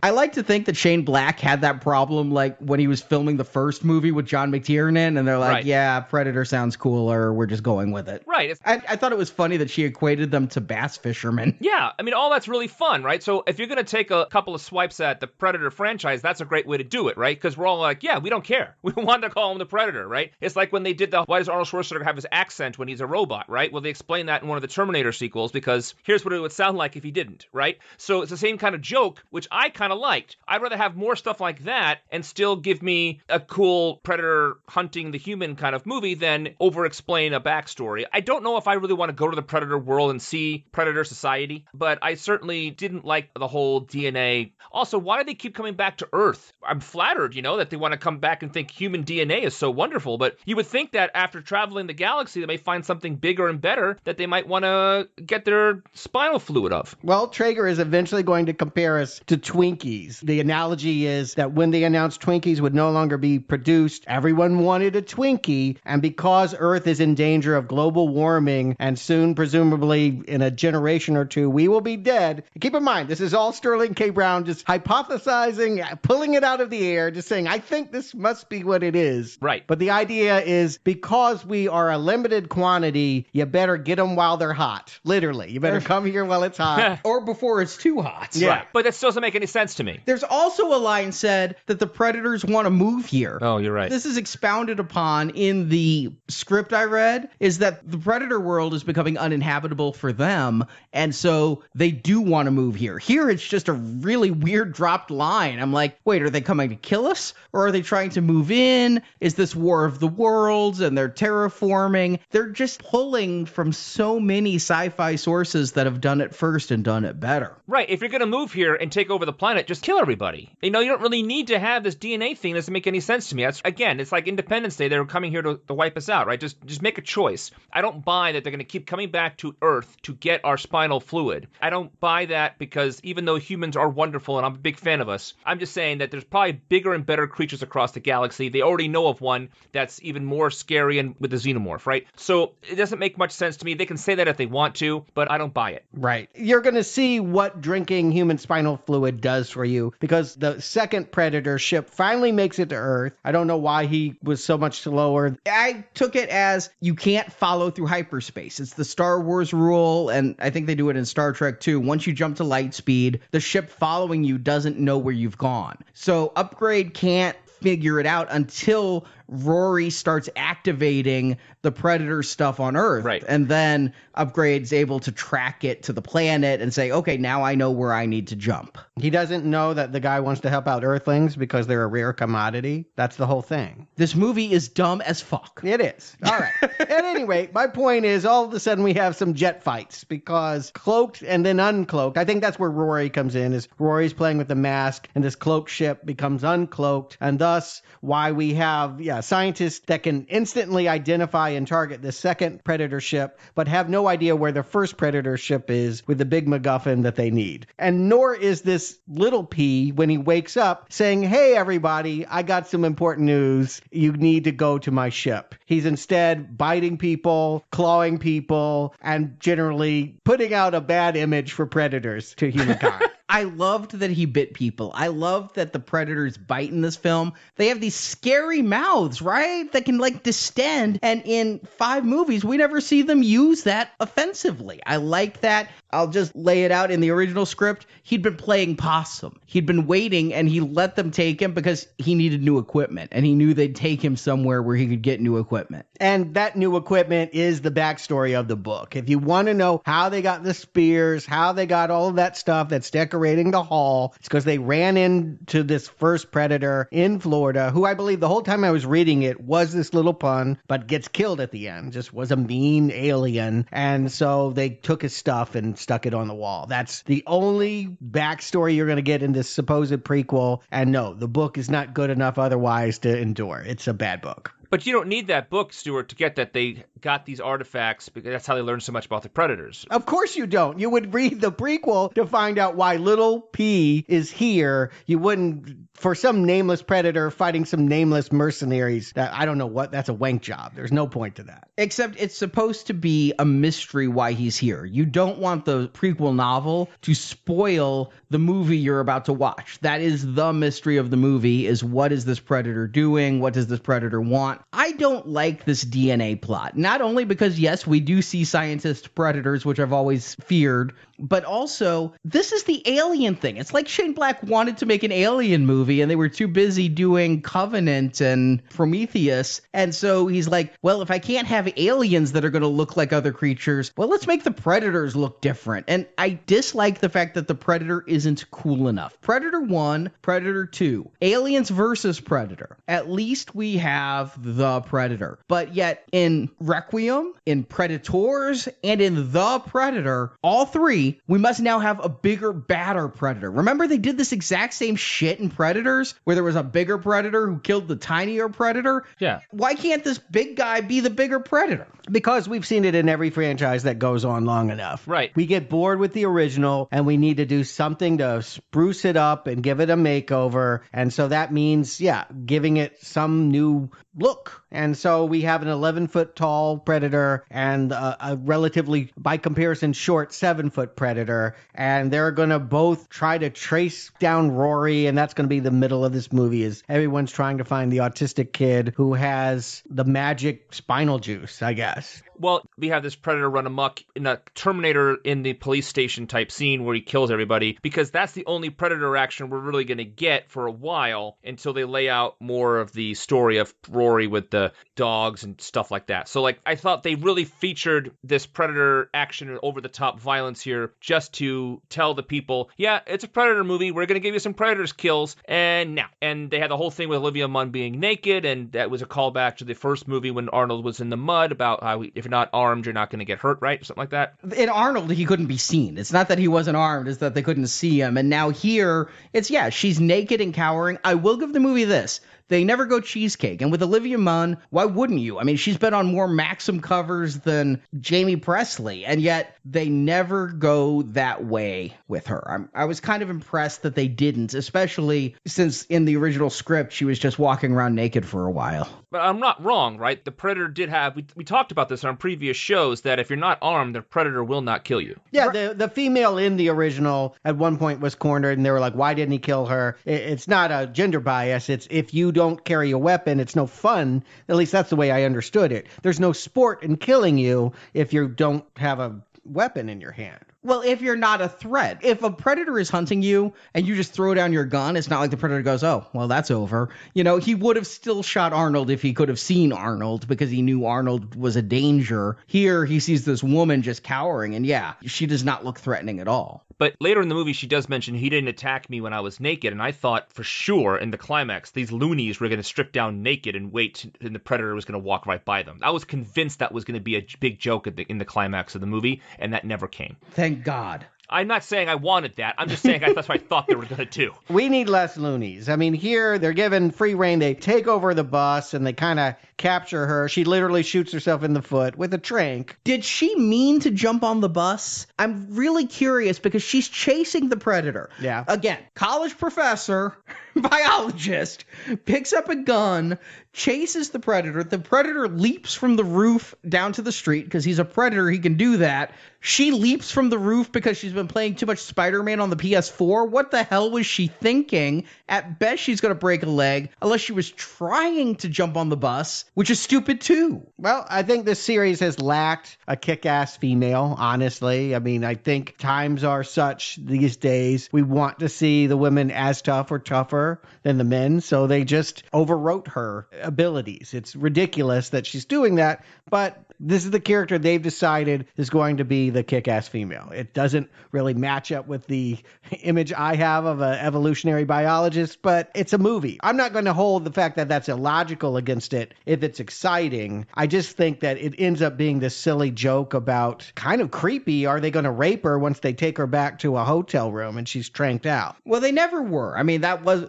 I like to think that Shane Black had that problem like when he was filming the first movie with John McTiernan, and they're like, Right. yeah, Predator sounds cooler, we're just going with it. Right. I thought it was funny that she equated them to bass fishermen. Yeah, I mean, all that's really fun, right? So if you're going to take a couple of swipes at the Predator franchise, that's a great way to do it, right? Because we're all like, yeah, we don't care. We want to call him the Predator, right? It's like when they did why does Arnold Schwarzenegger have his accent when he's a robot, right? Well, they explained that in one of the Terminator sequels because here's what it would sound like if he didn't, right? So it's the same kind of joke, which I kind of liked. I'd rather have more stuff like that and still give me a cool Predator hunting the human kind of movie than over-explain a backstory. I don't know if I really want to go to the Predator world and see Predator society, but I certainly didn't like the whole DNA. Also, why do they keep coming back to Earth? I'm flattered, that they want to come back and think human DNA is so wonderful, but you would think that after traveling the galaxy, they may find something bigger and better that they might want to get their spinal fluid of. Well, Traeger is eventually going to compare us to Twinkies. The analogy is that when they announced Twinkies would no longer be produced, everyone wanted a Twinkie, and because Earth is in danger of global warming and soon, presumably in a generation or two, we will be dead. Keep in mind, this is all Sterling K. Brown just hypothesizing, pulling it out of the air, just saying, I think this must be what it is. Right. But the idea is because we are a limited quantity, you better get them while they're hot. Literally. You better come here while it's hot. Or before it's too hot. Yeah. Right. But that still doesn't make any sense to me. There's also a line said that the Predators want to move here. Oh, you're right. This is expounded upon in the script I read, is that the Predator world is becoming uninhabitable for them, and so they do want to move here. Here, it's just a really weird dropped line. I'm like, wait, are they coming to kill us? Or are they trying to move in? Is this War of the Worlds and they're terraforming? They're just pulling from so many sci-fi sources that have done it first and done it better. Right. If you're going to move here and take over the planet, just kill everybody. You don't really need to have this DNA thing. That doesn't make any sense to me. It's like Independence Day. They're coming here to wipe us out, right? Just make a choice. I don't buy that they're going to keep coming back to Earth to get our spinal fluid. I don't buy that because even though humans are wonderful and I'm a big fan of us, I'm just saying that there's probably bigger and better creatures across the galaxy. They already know of one that's even more scary and with a xenomorph, right? So it doesn't make much sense to me. They can say that if they want to, but I don't buy it. Right. You're going to see what drinking human spinal fluid does for you because the second Predator ship finally makes it to Earth. I don't know why he was so much slower. I took it as you can't follow through hyperspace. It's the Star Wars rule, and I think they do it in Star Trek too. Once you jump to light speed, the ship following you doesn't know where you've gone. So Upgrade can't figure it out until Rory starts activating the Predator stuff on Earth. Right. And then Upgrade's able to track it to the planet and say, okay, now I know where I need to jump. He doesn't know that the guy wants to help out Earthlings because they're a rare commodity. That's the whole thing. This movie is dumb as fuck. It is. All right. At any rate, my point is all of a sudden we have some jet fights because cloaked and then uncloaked. I think that's where Rory comes in, is Rory's playing with the mask and this cloaked ship becomes uncloaked, and thus why we have, scientists that can instantly identify and target the second Predator ship, but have no idea where the first Predator ship is with the big MacGuffin that they need. And nor is this little P, when he wakes up, saying, hey, everybody, I got some important news. You need to go to my ship. He's instead biting people, clawing people, and generally putting out a bad image for predators to humankind. I loved that he bit people. I loved that the Predators bite in this film. They have these scary mouths, right? That can distend. And in 5 movies, we never see them use that offensively. I like that. I'll just lay it out in the original script. He'd been playing possum. He'd been waiting and he let them take him because he needed new equipment. And he knew they'd take him somewhere where he could get new equipment. And that new equipment is the backstory of the book. If you want to know how they got the spears, how they got all of that stuff that's decorating the hall, it's because they ran into this first Predator in Florida, who I believe the whole time I was reading it was this little pun, but gets killed at the end. Just was a mean alien. And so they took his stuff and stuck it on the wall. That's the only backstory you're going to get in this supposed prequel. And no, the book is not good enough otherwise to endure. It's a bad book. But you don't need that book, Stuart, to get that they got these artifacts because that's how they learned so much about the predators. Of course you don't. You would read the prequel to find out why little P is here. You wouldn't, for some nameless predator fighting some nameless mercenaries. I don't know what, that's a wank job. There's no point to that. Except it's supposed to be a mystery why he's here. You don't want the prequel novel to spoil the movie you're about to watch. That is the mystery of the movie, is what is this predator doing? What does this predator want? I don't like this DNA plot. Not only because, yes, we do see scientist predators, which I've always feared, but also this is the alien thing. It's like Shane Black wanted to make an alien movie and they were too busy doing Covenant and Prometheus. And so he's like, well, if I can't have aliens that are going to look like other creatures, well, let's make the predators look different. And I dislike the fact that the predator isn't cool enough. Predator 1, Predator 2, Aliens versus Predator. At least we have the Predator. But yet in Requiem, in Predators, and in The Predator, all three, we must now have a bigger, badder predator. Remember they did this exact same shit in Predators, where there was a bigger predator who killed the tinier predator? Yeah. Why can't this big guy be the bigger predator? Because we've seen it in every franchise that goes on long enough. Right. We get bored with the original and we need to do something to spruce it up and give it a makeover. And so that means, giving it some new look. And so we have an 11-foot tall predator and a relatively, by comparison, short 7-foot predator. And they're going to both try to trace down Rory. And that's going to be the middle of this movie, is everyone's trying to find the autistic kid who has the magic spinal juice, I guess. Well, we have this predator run amok in a Terminator in the police station type scene where he kills everybody, because that's the only predator action we're really going to get for a while until they lay out more of the story of Rory with the dogs and stuff like that. So, I thought they really featured this predator action and over-the-top violence here just to tell the people, yeah, it's a predator movie. We're going to give you some predators kills. And now. And they had the whole thing with Olivia Munn being naked, and that was a callback to the first movie when Arnold was in the mud about how if you're not armed, you're not going to get hurt, right? Something like that. In Arnold, he couldn't be seen. It's not that he wasn't armed, it's that they couldn't see him. And now here, it's, she's naked and cowering. I will give the movie this. They never go cheesecake. And with Olivia Munn, why wouldn't you? I mean, she's been on more Maxim covers than Jamie Presley, and yet they never go that way with her. I was kind of impressed that they didn't, especially since in the original script, she was just walking around naked for a while. But I'm not wrong, right? The Predator did have, we talked about this on previous shows, that if you're not armed, the Predator will not kill you. Yeah, the female in the original at one point was cornered, and they were like, why didn't he kill her? It's not a gender bias. It's if you don't carry a weapon, it's no fun. At least that's the way I understood it. There's no sport in killing you if you don't have a weapon in your hand. Well, if you're not a threat. If a predator is hunting you and you just throw down your gun, it's not like the predator goes, oh, well, that's over. He would have still shot Arnold if he could have seen Arnold because he knew Arnold was a danger. Here, he sees this woman just cowering, and she does not look threatening at all. But later in the movie, she does mention he didn't attack me when I was naked, and I thought for sure in the climax, these loonies were going to strip down naked and wait, and the predator was going to walk right by them. I was convinced that was going to be a big joke in the climax of the movie, and that never came. Thank God. I'm not saying I wanted that. I'm just saying that's what I thought they were going to do. We need less loonies. I mean, here they're given free reign. They take over the bus and they kind of capture her. She literally shoots herself in the foot with a tranq. Did she mean to jump on the bus? I'm really curious because she's chasing the predator. Yeah. Again, college professor, biologist, picks up a gun, chases the predator. The predator leaps from the roof down to the street because he's a predator. He can do that. She leaps from the roof because she's been playing too much Spider-Man on the PS4. What the hell was she thinking? At best, she's going to break a leg unless she was trying to jump on the bus, which is stupid too. Well, I think this series has lacked a kick-ass female, honestly. I mean, I think times are such these days. We want to see the women as tough or tougher than the men, so they just overwrote her abilities. It's ridiculous that she's doing that, but This is the character they've decided is going to be the kick-ass female. It doesn't really match up with the image I have of an evolutionary biologist, but it's a movie. I'm not going to hold the fact that that's illogical against it if it's exciting. I just think that it ends up being this silly joke about kind of creepy. Are they going to rape her once they take her back to a hotel room and she's tranked out? Well, they never were. I mean, that was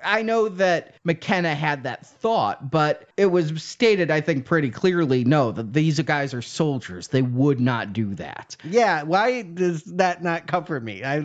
I know that McKenna had that thought, but it was stated, I think, pretty clearly, no, that these guys are soldiers. They would not do that. Yeah, why does that not comfort me? I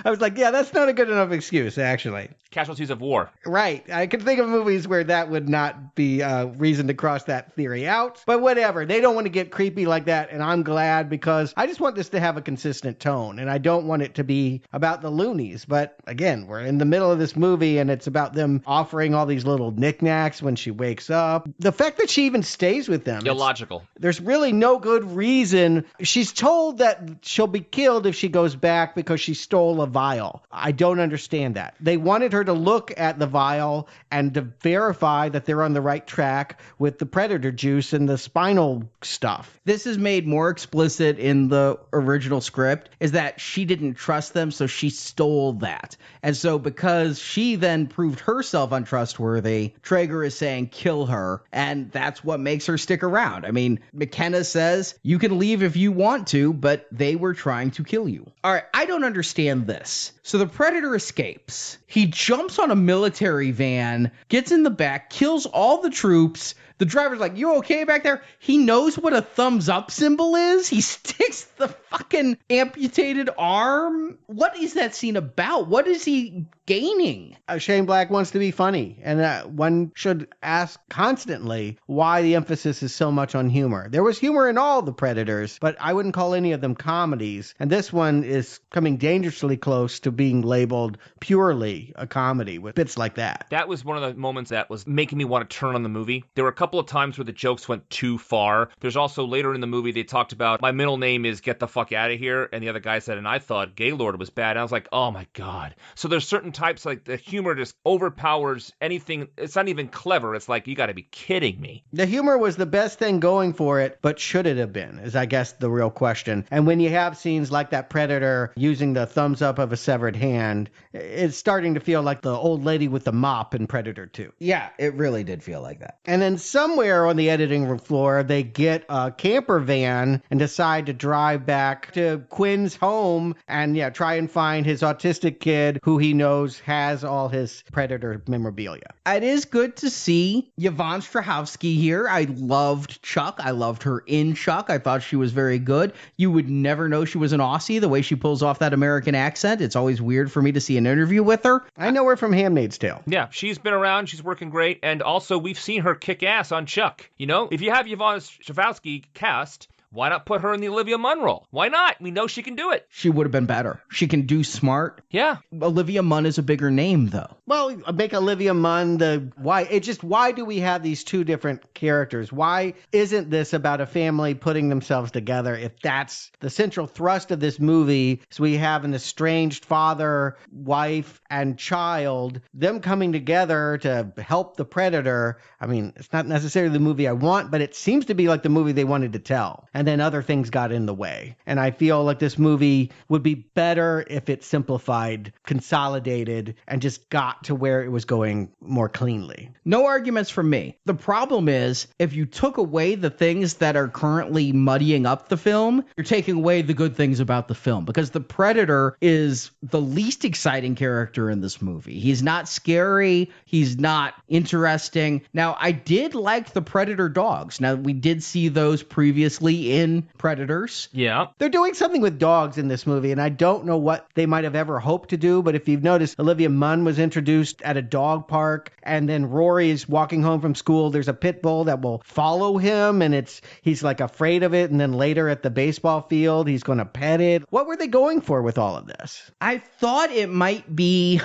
was like, yeah, that's not a good enough excuse, actually. Casualties of war. Right. I can think of movies where that would not be a reason to cross that theory out. But whatever. They don't want to get creepy like that, and I'm glad because I just want this to have a consistent tone, and I don't want it to be about the loonies. But again, we're in the middle of this movie, and it's about them offering all these little knickknacks when she wakes up. The fact that she even stays with them. Illogical. There's really no good reason. She's told that she'll be killed if she goes back because she stole a vial. I don't understand that. They wanted her to look at the vial and to verify that they're on the right track with the predator juice and the spinal stuff. This is made more explicit in the original script, is that she didn't trust them, so she stole that. And so because she then proved herself untrustworthy, Traeger is saying kill her, and that's what makes her stick around. I mean, McKenna says, you can leave if you want to, but they were trying to kill you. All right, I don't understand this. So the Predator escapes. He jumps on a military van, gets in the back, kills all the troops. The driver's like, you okay back there? He knows what a thumbs up symbol is. He sticks the fucking amputated arm. What is that scene about? What is he gaining? Shane Black wants to be funny, and one should ask constantly why the emphasis is so much on humor. There was humor in all the Predators, but I wouldn't call any of them comedies, and this one is coming dangerously close to being labeled purely a comedy with bits like that. That was one of the moments that was making me want to turn on the movie. There were a couple of times where the jokes went too far. There's also later in the movie they talked about, my middle name is get the fuck out of here, and the other guy said, and I thought Gaylord was bad. And I was like, oh my God. So there's certain types, like the humor just overpowers anything. It's not even clever. It's like, you got to be kidding me. The humor was the best thing going for it, but should it have been, is I guess the real question. And when you have scenes like that Predator using the thumbs up of a severed hand, it's starting to feel like the old lady with the mop in Predator 2. Yeah, it really did feel like that. And then somewhere on the editing room floor, they get a camper van and decide to drive back to Quinn's home and try and find his autistic kid who he knows has all his Predator memorabilia. It is good to see Yvonne Strahovski here. I loved Chuck. I loved her in Chuck. I thought she was very good. You would never know she was an Aussie the way she pulls off that American accent. It's always weird for me to see an interview with her. I know her from Handmaid's Tale. Yeah, she's been around. She's working great. And also, we've seen her kick ass on Chuck. You know, if you have Yvonne Strahovski cast, why not put her in the Olivia Munn role? Why not? We know she can do it. She would have been better. She can do smart. Yeah. Olivia Munn is a bigger name, though. Well, make Olivia Munn why do we have these two different characters? Why isn't this about a family putting themselves together if that's the central thrust of this movie? So we have an estranged father, wife, and child, them coming together to help the Predator. I mean, it's not necessarily the movie I want, but it seems to be like the movie they wanted to tell. And then other things got in the way. And I feel like this movie would be better if it simplified, consolidated, and just got to where it was going more cleanly. No arguments from me. The problem is, if you took away the things that are currently muddying up the film, you're taking away the good things about the film, because the Predator is the least exciting character in this movie. He's not scary. He's not interesting. Now, I did like the Predator dogs. Now, we did see those previously in Predators. Yeah. They're doing something with dogs in this movie, and I don't know what they might have ever hoped to do, but if you've noticed, Olivia Munn was introduced at a dog park, and then Rory is walking home from school. There's a pit bull that will follow him, and he's like afraid of it, and then later at the baseball field, he's going to pet it. What were they going for with all of this? I thought it might be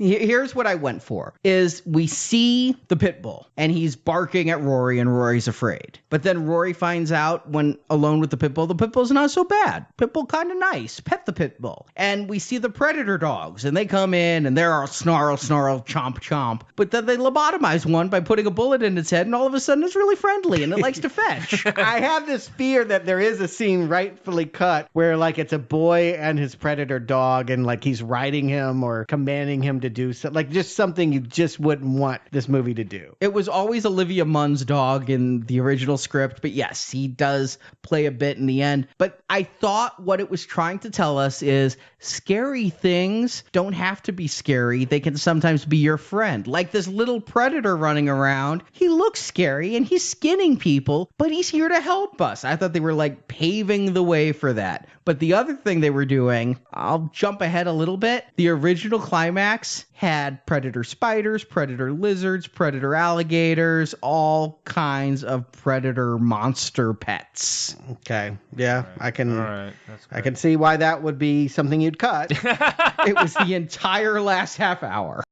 Here's what I went for, is we see the pit bull, and he's barking at Rory, and Rory's afraid. But then Rory finds out when alone with the pit bull's not so bad. Pit bull kind of nice. Pet the pit bull. And we see the predator dogs, and they come in, and they're all snarl, chomp, chomp. But then they lobotomize one by putting a bullet in its head, and all of a sudden it's really friendly, and it likes to fetch. I have this fear that there is a scene rightfully cut where, like, it's a boy and his predator dog, and, like, he's riding him or commanding him to do something. Like, just something you just wouldn't want this movie to do. It was always Olivia Munn's dog in the original script, but yes, he does play a bit in the end. But I thought what it was trying to tell us is scary things don't have to be scary. They can sometimes be your friend. Like this little predator running around. He looks scary and he's skinning people, but he's here to help us. I thought they were like paving the way for that. But the other thing they were doing, I'll jump ahead a little bit. The original climax had predator spiders, predator lizards, predator alligators, all kinds of predator monster pets. Okay. Yeah, All right. I can see why that would be something you'd cut. It was the entire last half hour.